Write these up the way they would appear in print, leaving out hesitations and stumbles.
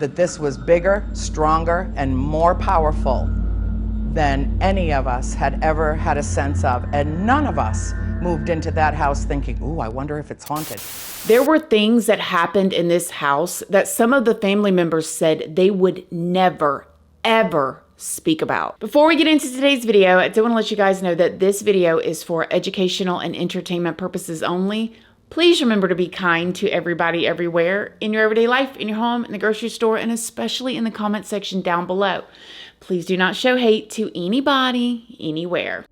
that this was bigger, stronger, and more powerful than any of us had ever had a sense of. And none of us moved into that house thinking, ooh, I wonder if it's haunted. There were things that happened in this house that some of the family members said they would never, ever speak about. Before we get into today's video, I do want to let you guys know that this video is for educational and entertainment purposes only. Please remember to be kind to everybody everywhere in your everyday life, in your home, in the grocery store, and especially in the comment section down below. Please do not show hate to anybody, anywhere.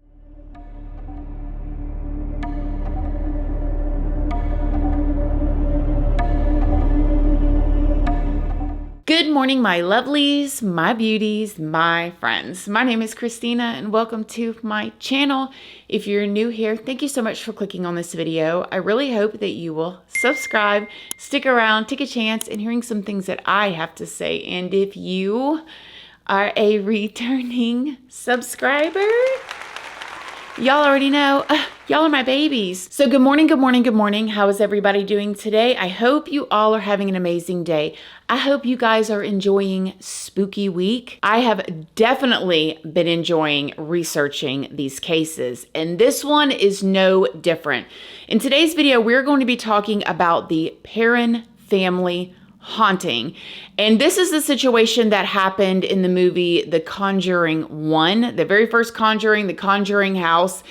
Good morning, my lovelies, my beauties, my friends. My name is Christina and welcome to my channel. If you're new here, thank you so much for clicking on this video. I really hope that you will subscribe, stick around, take a chance in hearing some things that I have to say. And if you are a returning subscriber, y'all already know, y'all are my babies. So good morning, good morning, good morning. How is everybody doing today? I hope you all are having an amazing day. I hope you guys are enjoying spooky week. I have definitely been enjoying researching these cases, and this one is no different. In today's video, we're going to be talking about the Perron family haunting. And this is the situation that happened in the movie The Conjuring 1, the very first Conjuring, the Conjuring house.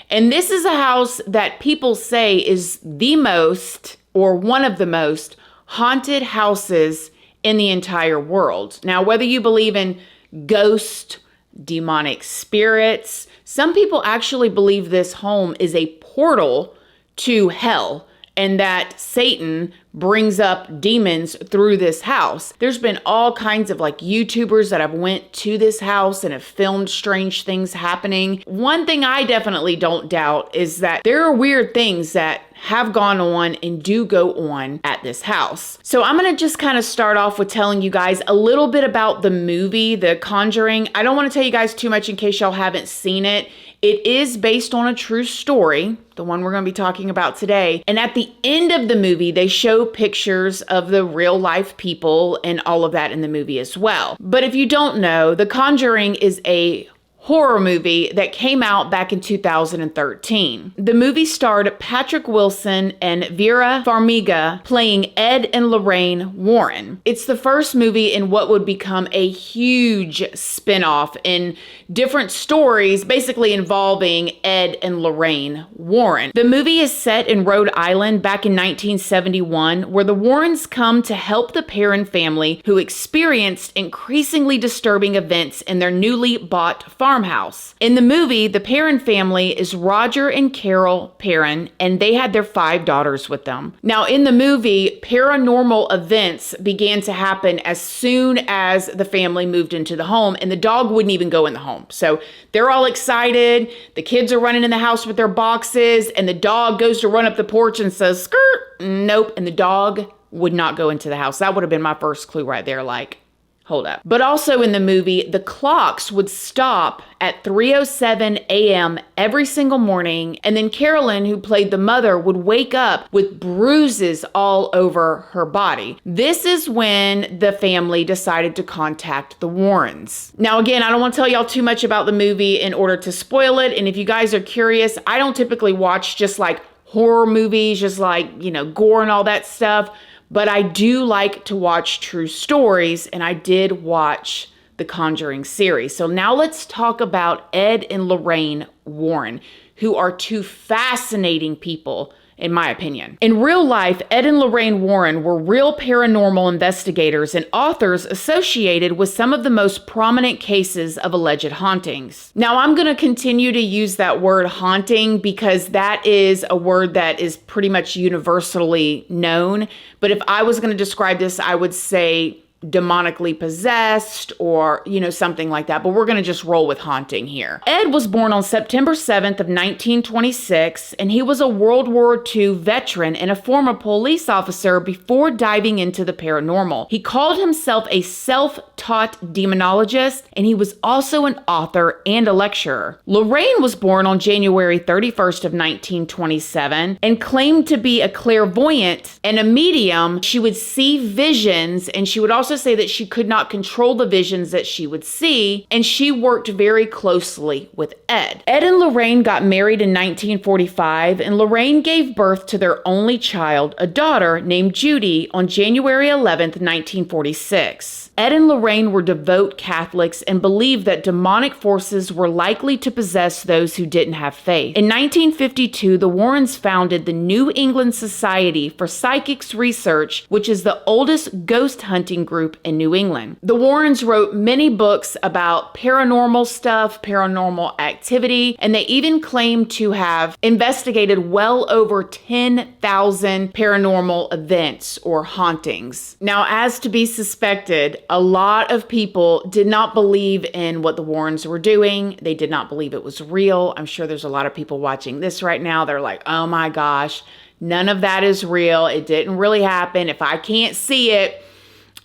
And this is a house that people say is the most, or one of the most, haunted houses in the entire world. Now, whether you believe in ghosts, demonic spirits, some people actually believe this home is a portal to hell, and that Satan brings up demons through this house. There's been all kinds of like YouTubers that have went to this house and have filmed strange things happening. One thing I definitely don't doubt is that there are weird things that have gone on and do go on at this house. So I'm gonna just kind of start off with telling you guys a little bit about the movie, The Conjuring. I don't want to tell you guys too much in case y'all haven't seen it. It is based on a true story, the one we're going to be talking about today. And at the end of the movie, they show pictures of the real life people and all of that in the movie as well. But if you don't know, The Conjuring is a horror movie that came out back in 2013. The movie starred Patrick Wilson and Vera Farmiga playing Ed and Lorraine Warren. It's the first movie in what would become a huge spin-off in different stories, basically involving Ed and Lorraine Warren. The movie is set in Rhode Island back in 1971, where the Warrens come to help the Perron family who experienced increasingly disturbing events in their newly bought farmhouse. In the movie, the Perron family is Roger and Carolyn Perron, and they had their 5 daughters with them. Now, in the movie, paranormal events began to happen as soon as the family moved into the home, and the dog wouldn't even go in the home. So they're all excited. The kids are running in the house with their boxes, and the dog goes to run up the porch and says, skirt, nope, and the dog would not go into the house. That would have been my first clue right there, like, hold up. But also in the movie, the clocks would stop at 3:07 a.m. every single morning, and then Carolyn, who played the mother, would wake up with bruises all over her body. This is when the family decided to contact the Warrens. Now again, I don't want to tell y'all too much about the movie in order to spoil it, and if you guys are curious, I don't typically watch just like horror movies, just like, you know, gore and all that stuff. But I do like to watch true stories, and I did watch the Conjuring series. So now let's talk about Ed and Lorraine Warren, who are 2 fascinating people, in my opinion. In real life, Ed and Lorraine Warren were real paranormal investigators and authors associated with some of the most prominent cases of alleged hauntings. Now, I'm going to continue to use that word haunting because that is a word that is pretty much universally known. But if I was going to describe this, I would say demonically possessed or, you know, something like that. But we're going to just roll with haunting here. Ed was born on September 7th of 1926, and he was a World War II veteran and a former police officer before diving into the paranormal. He called himself a self-taught demonologist, and he was also an author and a lecturer. Lorraine was born on January 31st of 1927 and claimed to be a clairvoyant and a medium. She would see visions, and she would also also say that she could not control the visions that she would see, and she worked very closely with Ed. Ed and Lorraine got married in 1945, and Lorraine gave birth to their only child, a daughter named Judy, on January 11th, 1946. Ed and Lorraine were devout Catholics and believed that demonic forces were likely to possess those who didn't have faith. In 1952, the Warrens founded the New England Society for Psychics Research, which is the oldest ghost hunting group in New England. The Warrens wrote many books about paranormal stuff, paranormal activity, and they even claim to have investigated well over 10,000 paranormal events or hauntings. Now, as to be suspected, a lot of people did not believe in what the Warrens were doing. They did not believe it was real. I'm sure there's a lot of people watching this right now. They're like, oh my gosh, none of that is real. It didn't really happen. If I can't see it,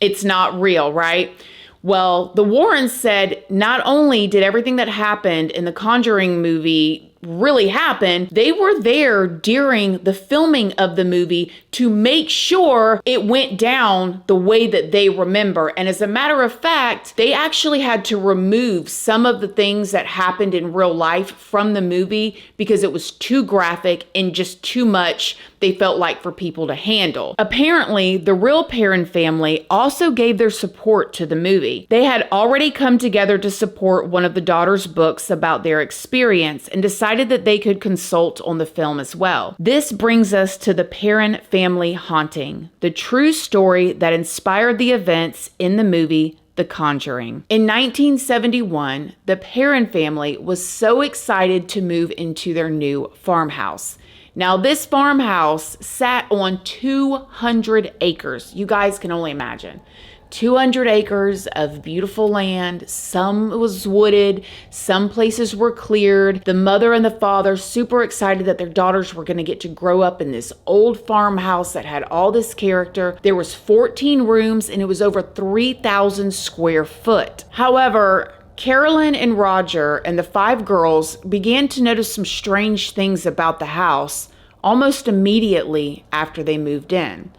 it's not real, right? Well, the Warrens said not only did everything that happened in the Conjuring movie really happen, they were there during the filming of the movie to make sure it went down the way that they remember. And as a matter of fact, they actually had to remove some of the things that happened in real life from the movie because it was too graphic and just too much, they felt like, for people to handle. Apparently, the real Perron family also gave their support to the movie. They had already come together to support one of the daughter's books about their experience and decided that they could consult on the film as well. This brings us to the Perron family haunting, the true story that inspired the events in the movie The Conjuring. In 1971, the Perron family was so excited to move into their new farmhouse. Now, this farmhouse sat on 200 acres. You guys can only imagine. 200 acres of beautiful land. Some was wooded, some places were cleared. The mother and the father super excited that their daughters were going to get to grow up in this old farmhouse that had all this character. There was 14 rooms and it was over 3,000 square foot. However, Carolyn and Roger and the 5 girls began to notice some strange things about the house almost immediately after they moved in.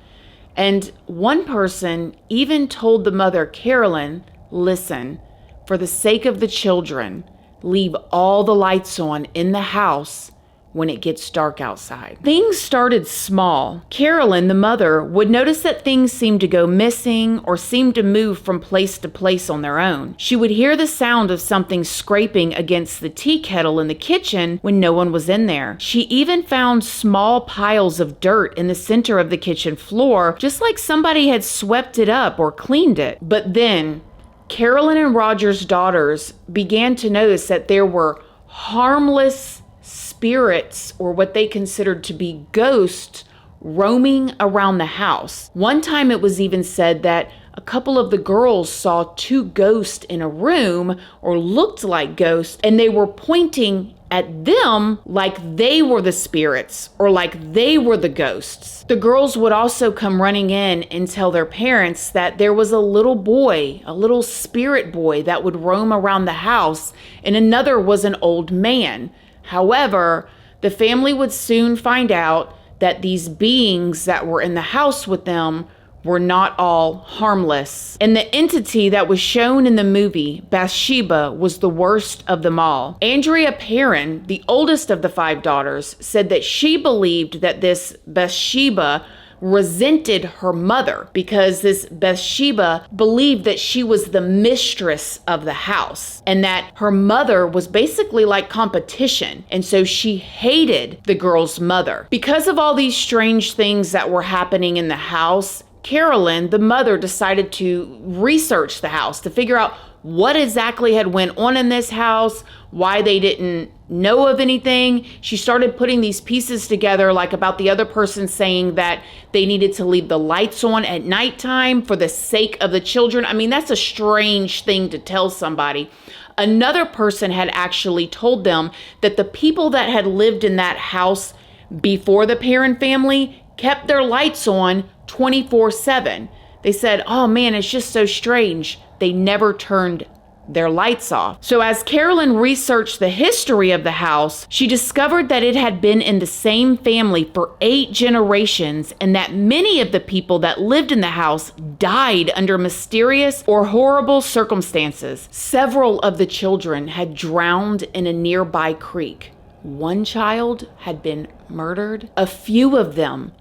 And one person even told the mother, Carolyn, listen, for the sake of the children, leave all the lights on in the house when it gets dark outside. Things started small. Carolyn, the mother, would notice that things seemed to go missing or seemed to move from place to place on their own. She would hear the sound of something scraping against the tea kettle in the kitchen when no one was in there. She even found small piles of dirt in the center of the kitchen floor, just like somebody had swept it up or cleaned it. But then, Carolyn and Roger's daughters began to notice that there were harmless spirits, or what they considered to be ghosts, roaming around the house. One time it was even said that a couple of the girls saw 2 ghosts in a room, or looked like ghosts, and they were pointing at them like they were the spirits or like they were the ghosts. The girls would also come running in and tell their parents that there was a little boy, a little spirit boy that would roam around the house, and another was an old man. However, the family would soon find out that these beings that were in the house with them were not all harmless. And the entity that was shown in the movie, Bathsheba, was the worst of them all. Andrea Perron, the oldest of the 5 daughters, said that she believed that this Bathsheba resented her mother because this Bathsheba believed that she was the mistress of the house and that her mother was basically like competition. And so she hated the girl's mother. Because of all these strange things that were happening in the house, Carolyn, the mother, decided to research the house to figure out what exactly had went on in this house, why they didn't know of anything. She started putting these pieces together, like about the other person saying that they needed to leave the lights on at nighttime for the sake of the children. I mean, that's a strange thing to tell somebody. Another person had actually told them that the people that had lived in that house before the Perron family kept their lights on 24/7. They said, oh man, it's just so strange. They never turned their lights off. So as Carolyn researched the history of the house, she discovered that it had been in the same family for 8 generations and that many of the people that lived in the house died under mysterious or horrible circumstances. Several of the children had drowned in a nearby creek. One child had been murdered. A few of them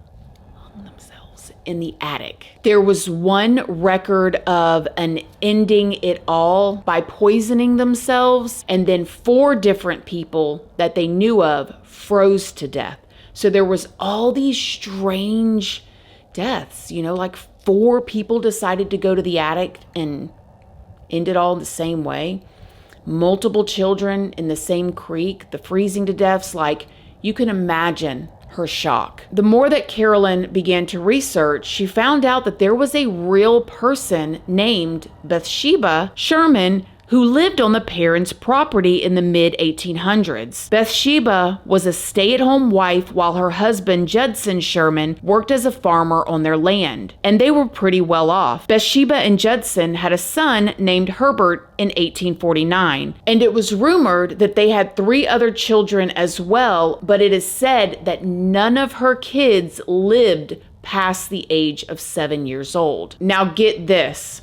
in the attic. There was one record of an ending it all by poisoning themselves, and then 4 different people that they knew of froze to death. So there was all these strange deaths, like 4 people decided to go to the attic and end it all the same way. Multiple children in the same creek, the freezing to deaths, like you can imagine her shock. The more that Carolyn began to research, she found out that there was a real person named Bathsheba Sherman who lived on the Perron's property in the mid-1800s. Bathsheba was a stay-at-home wife while her husband, Judson Sherman, worked as a farmer on their land, and they were pretty well off. Bathsheba and Judson had a son named Herbert in 1849, and it was rumored that they had 3 other children as well, but it is said that none of her kids lived past the age of 7 years old. Now get this.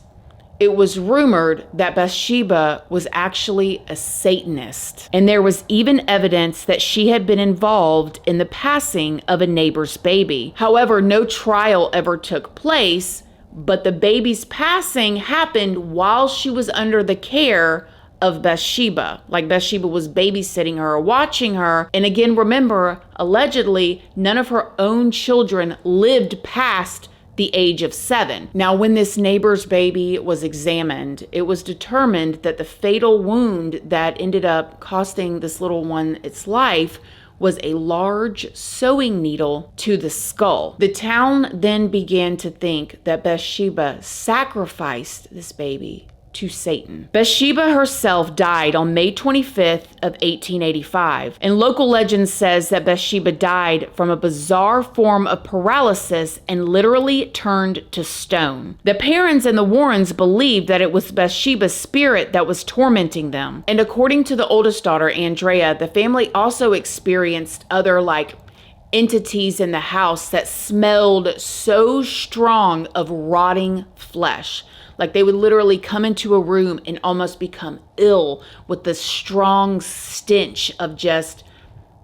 It was rumored that Bathsheba was actually a Satanist, and there was even evidence that she had been involved in the passing of a neighbor's baby. However, no trial ever took place, but the baby's passing happened while she was under the care of Bathsheba. Like Bathsheba was babysitting her or watching her. And again, remember, allegedly, none of her own children lived past the age of 7. Now, when this neighbor's baby was examined, it was determined that the fatal wound that ended up costing this little one its life was a large sewing needle to the skull. The town then began to think that Bathsheba sacrificed this baby to Satan. Bathsheba herself died on May 25th of 1885, and local legend says that Bathsheba died from a bizarre form of paralysis and literally turned to stone. The Perrons and the Warrens believed that it was Bathsheba's spirit that was tormenting them, and according to the oldest daughter, Andrea, the family also experienced other entities in the house that smelled so strong of rotting flesh. Like they would literally come into a room and almost become ill with the strong stench of just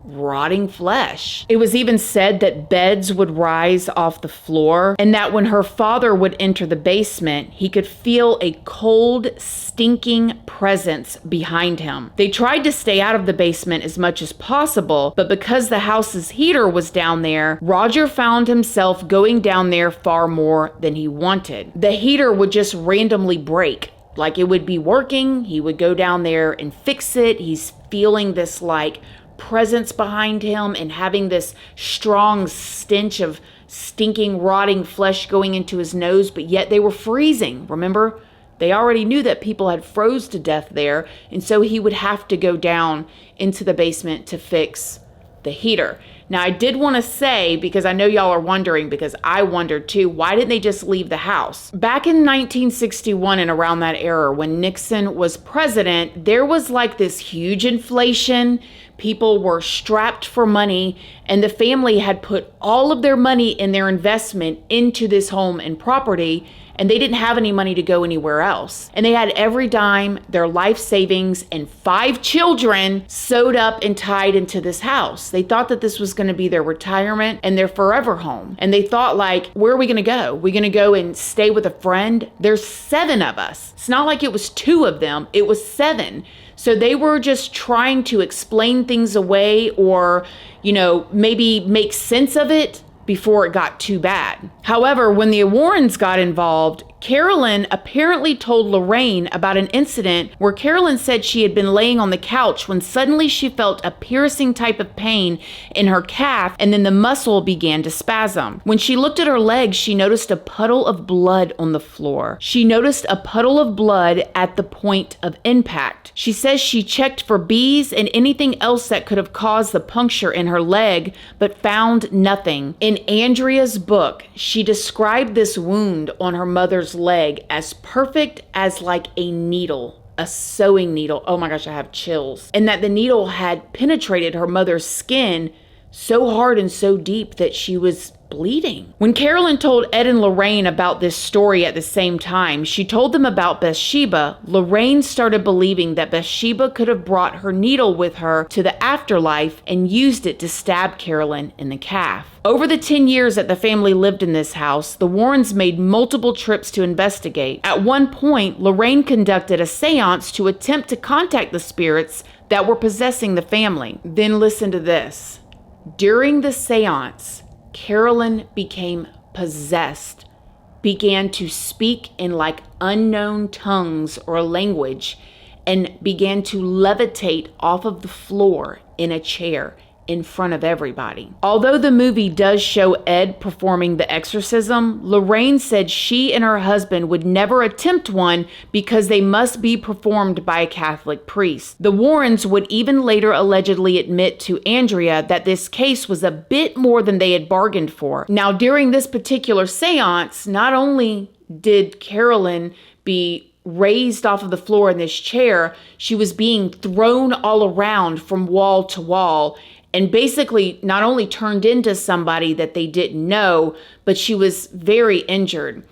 rotting flesh. It was even said that beds would rise off the floor, and that when her father would enter the basement, he could feel a cold, stinking presence behind him. They tried to stay out of the basement as much as possible, but because the house's heater was down there, Roger found himself going down there far more than he wanted. The heater would just randomly break. Like it would be working, he would go down there and fix it. He's feeling this presence behind him and having this strong stench of stinking, rotting flesh going into his nose, but yet they were freezing. Remember? They already knew that people had froze to death there, and so he would have to go down into the basement to fix the heater. Now, I did want to say, because I know y'all are wondering, because I wondered too, why didn't they just leave the house? Back in 1961 and around that era, when Nixon was president, there was this huge inflation. People were strapped for money, and the family had put all of their money in their investment into this home and property, and they didn't have any money to go anywhere else. And they had every dime, their life savings, and 5 children sewed up and tied into this house. They thought that this was going to be their retirement and their forever home. And they thought where are we going to go? We're going to go and stay with a friend? There's 7 of us. It's not like it was 2 of them, it was 7. So they were just trying to explain things away or, maybe make sense of it before it got too bad. However, when the Warrens got involved, Carolyn apparently told Lorraine about an incident where Carolyn said she had been laying on the couch when suddenly she felt a piercing type of pain in her calf, and then the muscle began to spasm. When she looked at her leg, she noticed a puddle of blood on the floor. She noticed a puddle of blood at the point of impact. She says she checked for bees and anything else that could have caused the puncture in her leg, but found nothing. In Andrea's book, she described this wound on her mother's leg as perfect as a needle a sewing needle. Oh my gosh, I have chills. And that the needle had penetrated her mother's skin so hard and so deep that she was bleeding. When Carolyn told Ed and Lorraine about this story at the same time, she told them about Bathsheba. Lorraine started believing that Bathsheba could have brought her needle with her to the afterlife and used it to stab Carolyn in the calf. Over the 10 years that the family lived in this house, the Warrens made multiple trips to investigate. At one point, Lorraine conducted a seance to attempt to contact the spirits that were possessing the family. Then listen to this. During the seance, Carolyn became possessed, began to speak in like unknown tongues or language, and began to levitate off of the floor in a chair in front of everybody. Although the movie does show Ed performing the exorcism, Lorraine said she and her husband would never attempt one because they must be performed by a Catholic priest. The Warrens would even later allegedly admit to Andrea that this case was a bit more than they had bargained for. Now, during this particular seance, not only did Carolyn be raised off of the floor in this chair, she was being thrown all around from wall to wall, and basically not only turned into somebody that they didn't know, but she was very injured.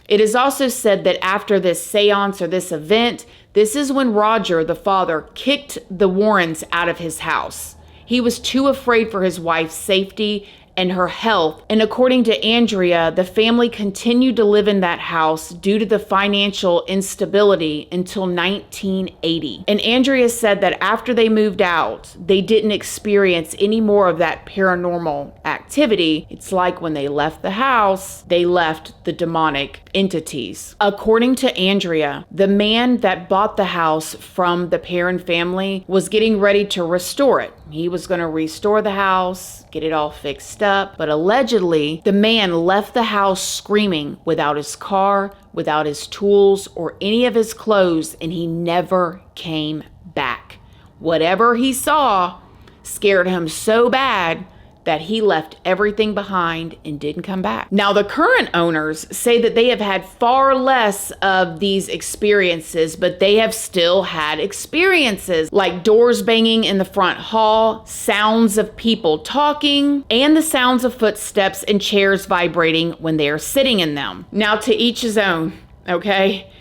It is also said that after this seance or this event, this is when Roger, the father, kicked the Warrens out of his house. He was too afraid for his wife's safety and her health. And according to Andrea, the family continued to live in that house due to the financial instability until 1980. And Andrea said that after they moved out, they didn't experience any more of that paranormal activity. It's like when they left the house, they left the demonic entities. According to Andrea, the man that bought the house from the Perron family was getting ready to restore it. He was going to restore the house, get it all fixed up, but allegedly the man left the house screaming without his car, without his tools, or any of his clothes, and he never came back. Whatever he saw scared him so bad that he left everything behind and didn't come back. Now, the current owners say that they have had far less of these experiences, but they have still had experiences like doors banging in the front hall, sounds of people talking, and the sounds of footsteps and chairs vibrating when they are sitting in them. Now, to each his own, okay?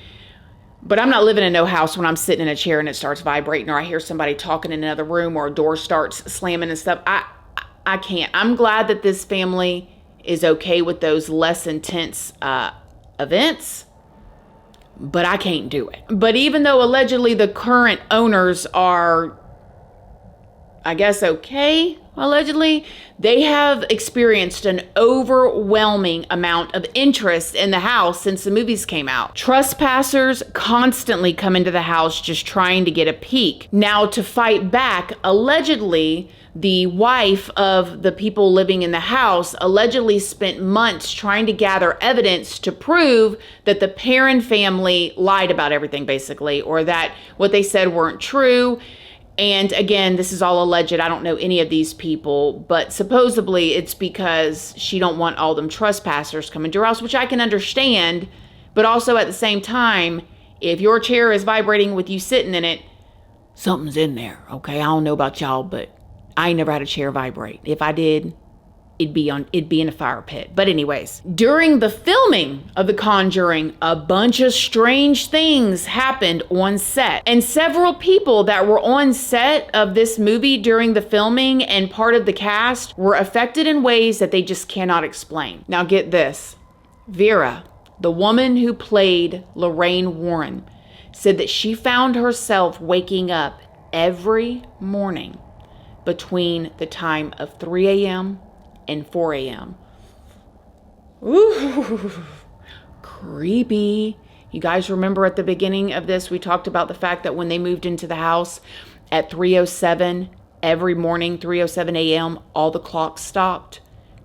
But I'm not living in no house when I'm sitting in a chair and it starts vibrating, or I hear somebody talking in another room, or a door starts slamming and stuff. I can't. I'm glad that this family is okay with those less intense events, but I can't do it. But even though allegedly the current owners are, I guess, okay, allegedly, they have experienced an overwhelming amount of interest in the house since the movies came out. Trespassers constantly come into the house just trying to get a peek. Now, to fight back, allegedly, the wife of the people living in the house allegedly spent months trying to gather evidence to prove that the Perron family lied about everything, basically, or that what they said weren't true. And again, this is all alleged. I don't know any of these people, but supposedly it's because she don't want all them trespassers coming to her house, which I can understand. But also at the same time, if your chair is vibrating with you sitting in it, something's in there, okay? I don't know about y'all, but I ain't never had a chair vibrate. If I did, it'd be in a fire pit. But anyways, during the filming of The Conjuring, a bunch of strange things happened on set. And several people that were on set of this movie during the filming and part of the cast were affected in ways that they just cannot explain. Now get this. Vera, the woman who played Lorraine Warren, said that she found herself waking up every morning between the time of 3 a.m. and 4 a.m. Ooh, creepy. You guys remember at the beginning of this, we talked about the fact that when they moved into the house at 3:07 every morning, 3:07 a.m., all the clocks stopped.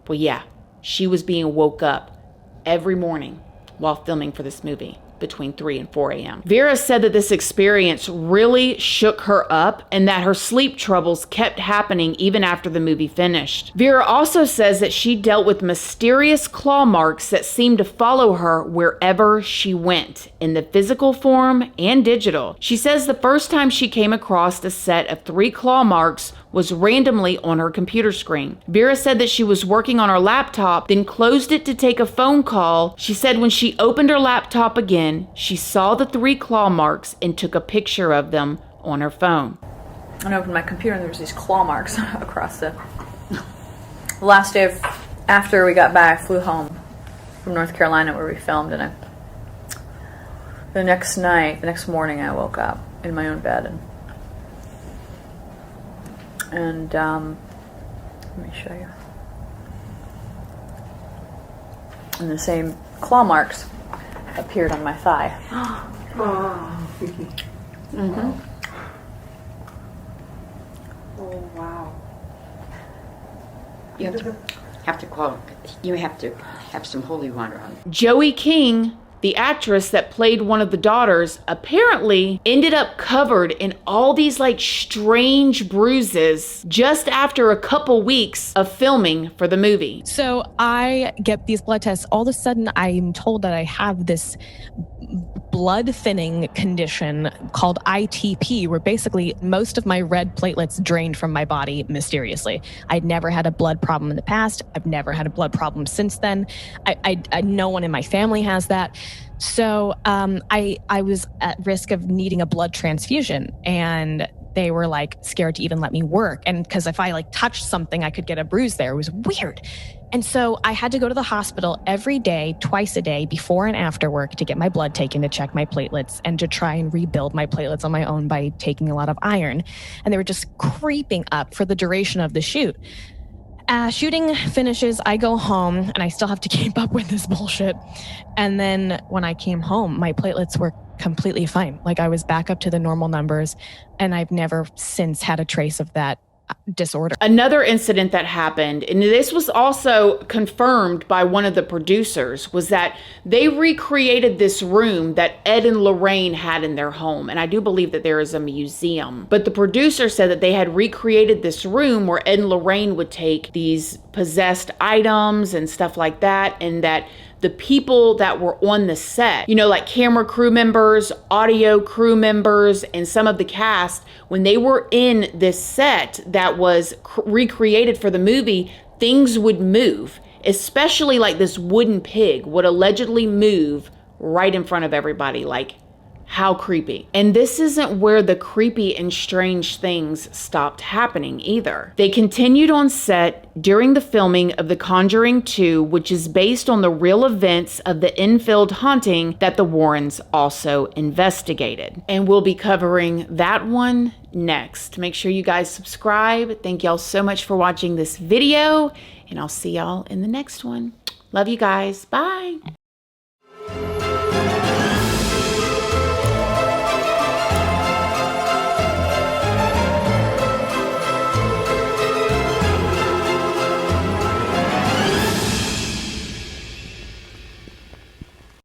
Well, yeah, she was being woke up every morning while filming for this movie. between 3 and 4 a.m. Vera said that this experience really shook her up and that her sleep troubles kept happening even after the movie finished. Vera also says that she dealt with mysterious claw marks that seemed to follow her wherever she went, in the physical form and digital. She says the first time she came across a set of 3 claw marks was randomly on her computer screen. Vera said that she was working on her laptop, then closed it to take a phone call. She said when she opened her laptop again, she saw the 3 claw marks and took a picture of them on her phone. I opened my computer and there was these claw marks across the last day after we got back. I flew home from North Carolina where we filmed, and the next morning I woke up in my own bed and let me show you. And the same claw marks appeared on my thigh. Mm-hmm. Oh, wow. You have to have some holy water on it. Joey King, the actress that played one of the daughters, apparently ended up covered in all these like strange bruises just after a couple weeks of filming for the movie. So I get these blood tests. All of a sudden, I'm told that I have this blood thinning condition called ITP, where basically most of my red platelets drained from my body mysteriously. I'd never had a blood problem in the past. I've never had a blood problem since then. No one in my family has that. So I was at risk of needing a blood transfusion, and they were like scared to even let me work. And because if I like touched something, I could get a bruise there. It was weird. And so I had to go to the hospital every day, twice a day, before and after work, to get my blood taken, to check my platelets, and to try and rebuild my platelets on my own by taking a lot of iron. And they were just creeping up for the duration of the shoot. Shooting finishes, I go home, and I still have to keep up with this bullshit. And then when I came home, my platelets were completely fine. Like, I was back up to the normal numbers, and I've never since had a trace of that disorder. Another incident that happened, and this was also confirmed by one of the producers, was that they recreated this room that Ed and Lorraine had in their home. And I do believe that there is a museum. But the producer said that they had recreated this room where Ed and Lorraine would take these possessed items and stuff like that, and that the people that were on the set, you know, like camera crew members, audio crew members, and some of the cast, when they were in this set that was recreated for the movie, things would move, especially like this wooden pig would allegedly move right in front of everybody. Like, how creepy. And this isn't where the creepy and strange things stopped happening either. They continued on set during the filming of The Conjuring 2, which is based on the real events of the Enfield haunting that the Warrens also investigated. And we'll be covering that one next. Make sure you guys subscribe. Thank y'all so much for watching this video, and I'll see y'all in the next one. Love you guys. Bye.